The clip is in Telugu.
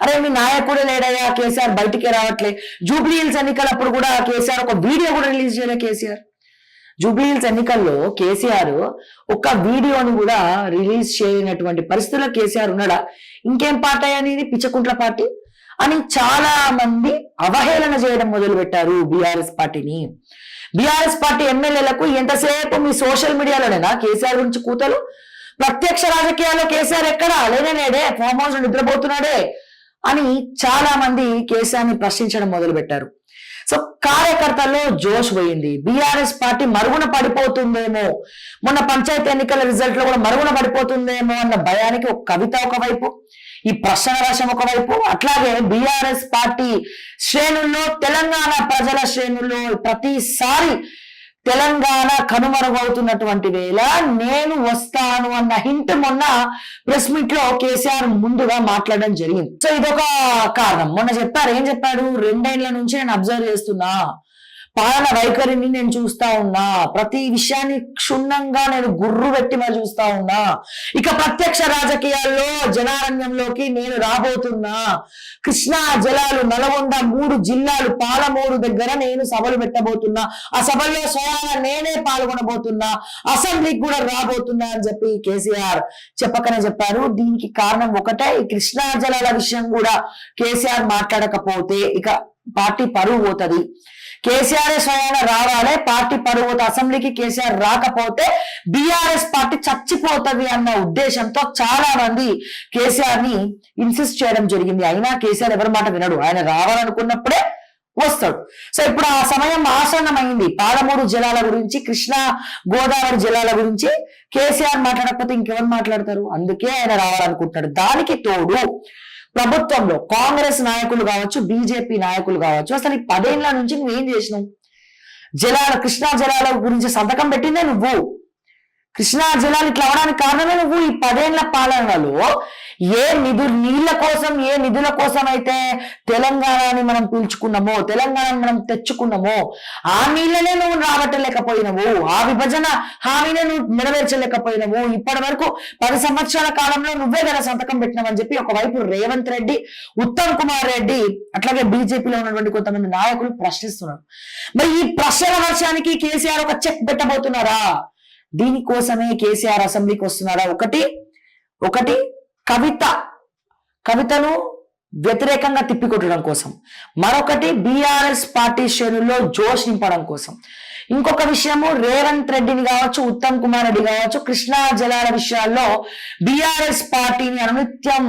అరే మీ నాయకుడే లేడయ్యా, కేసీఆర్ బయటికే రావట్లే. జూబ్లీ హిల్స్ ఎన్నికలప్పుడు కూడా కేసీఆర్ ఒక వీడియో కూడా రిలీజ్ చేయలే. కేసీఆర్ జూబ్లీ హిల్స్ ఎన్నికల్లో కేసీఆర్ ఒక వీడియోని కూడా రిలీజ్ చేయనటువంటి పరిస్థితుల్లో కేసీఆర్ ఉన్నాడా? ఇంకేం పార్టీ అనేది పిచ్చకుంట్ల పార్టీ అని చాలా మంది అవహేళన చేయడం మొదలు పెట్టారు బీఆర్ఎస్ పార్టీని. బీఆర్ఎస్ పార్టీ ఎమ్మెల్యేలకు ఎంతసేపు మీ సోషల్ మీడియాలోనేనా కేసీఆర్ గురించి కూతలు? ప్రత్యక్ష రాజకీయాల్లో కేసీఆర్ ఎక్కడా లేనే, ఫామ్ హౌస్ నిద్రపోతున్నాడే అని చాలా మంది కేసీఆర్ ని ప్రశ్నించడం మొదలు పెట్టారు. సో కార్యకర్తల్లో జోష్ పోయింది. బీఆర్ఎస్ పార్టీ మరుగున పడిపోతుందేమో, మొన్న పంచాయతీ ఎన్నికల రిజల్ట్ లో కూడా మరుగున పడిపోతుందేమో అన్న భయానికి ఒక కవిత ఒకవైపు, ఈ ప్రశ్న వర్షం ఒకవైపు, అట్లాగే బీఆర్ఎస్ పార్టీ శ్రేణుల్లో తెలంగాణ ప్రజల శ్రేణుల్లో ప్రతిసారి తెలంగాణ కనుమరుగవుతున్నటువంటి వేళ నేను వస్తాను అన్న హింట్ మొన్న ప్రెస్ మీట్ లో కేసీఆర్ ముందుగా మాట్లాడడం జరిగింది. సో ఇదొక కారణం. మొన్న చెప్పారు, ఏం చెప్పాడు? 2 ఏళ్ల నుంచి నేను అబ్జర్వ్ చేస్తున్నా, పాలన వైఖరిని నేను చూస్తా ఉన్నా, ప్రతి విషయాన్ని క్షుణ్ణంగా నేను గుర్రు పెట్టి మరి చూస్తా ఉన్నా. ఇక ప్రత్యక్ష రాజకీయాల్లో జనారణ్యంలోకి నేను రాబోతున్నా. కృష్ణా జలాలు, నల్గొండ 3 జిల్లాలు, పాలమూరు దగ్గర నేను సభలు పెట్టబోతున్నా. ఆ సభల్లో స్వయంగా నేనే పాల్గొనబోతున్నా, అసెంబ్లీకి కూడా రాబోతున్నా అని చెప్పి కేసీఆర్ చెప్పకనే చెప్పారు. దీనికి కారణం ఒకటే, ఈ కృష్ణా జలాల విషయం కూడా కేసీఆర్ మాట్లాడకపోతే ఇక పార్టీ పరువు పోతుంది. కేసీఆర్ స్వయంగా రావాలి, పార్టీ పరువు పోతే, అసెంబ్లీకి కేసీఆర్ రాకపోతే బీఆర్ఎస్ పార్టీ చచ్చిపోతుంది అన్న ఉద్దేశంతో చాలా మంది కేసీఆర్ ని ఇన్సిస్ట్ చేయడం జరిగింది. అయినా కేసీఆర్ ఎవరి మాట వినడు. ఆయన రావాలనుకున్నప్పుడే వస్తాడు. సో ఇప్పుడు ఆ సమయం ఆసన్నమైంది. పాలమూరు జలాల గురించి, కృష్ణా గోదావరి జలాల గురించి కేసీఆర్ మాట్లాడకపోతే ఇంకెవరు మాట్లాడతారు? అందుకే ఆయన రావాలనుకుంటున్నాడు. దానికి తోడు ప్రభుత్వంలో కాంగ్రెస్ నాయకులు కావచ్చు, బీజేపీ నాయకులు కావచ్చు, అసలు ఈ 10 ఏళ్ల నుంచి నువ్వేం చేసినావు? కృష్ణా జలాల గురించి సంతకం పెట్టిందే నువ్వు. కృష్ణా జలాలు ఇట్లా అవడానికి కారణమే నువ్వు. ఈ 10 ఏళ్ల పాలనలో నీళ్ల కోసం, ఏ నిధుల కోసం అయితే తెలంగాణని మనం పీల్చుకున్నామో, తెలంగాణని మనం తెచ్చుకున్నామో, ఆ నీళ్ళనే నువ్వు రాబట్టలేకపోయినవు. ఆ విభజన హామీనే నువ్వు నెరవేర్చలేకపోయినవు. ఇప్పటి వరకు 10 సంవత్సరాల కాలంలో నువ్వే కదా సంతకం పెట్టినావని చెప్పి ఒకవైపు రేవంత్ రెడ్డి, ఉత్తమ్ కుమార్ రెడ్డి, అట్లాగే బీజేపీలో ఉన్నటువంటి కొంతమంది నాయకులు ప్రశ్నిస్తున్నారు. మరి ఈ ప్రశ్నల వర్షానికి కేసీఆర్ ఒక చెక్ పెట్టబోతున్నారా? దీనికోసమే కేసీఆర్ అసెంబ్లీకి వస్తున్నారా? ఒకటి కవితను వ్యతిరేకంగా తిప్పికొట్టడం కోసం, మరొకటి బీఆర్ఎస్ పార్టీ శ్రేణుల్లో జోష్ నింపడం కోసం, ఇంకొక విషయము రేవంత్ రెడ్డిని కావచ్చు, ఉత్తమ్ కుమార్ రెడ్డి కావచ్చు, కృష్ణా జలాల విషయాల్లో బీఆర్ఎస్ పార్టీని అనునిత్యం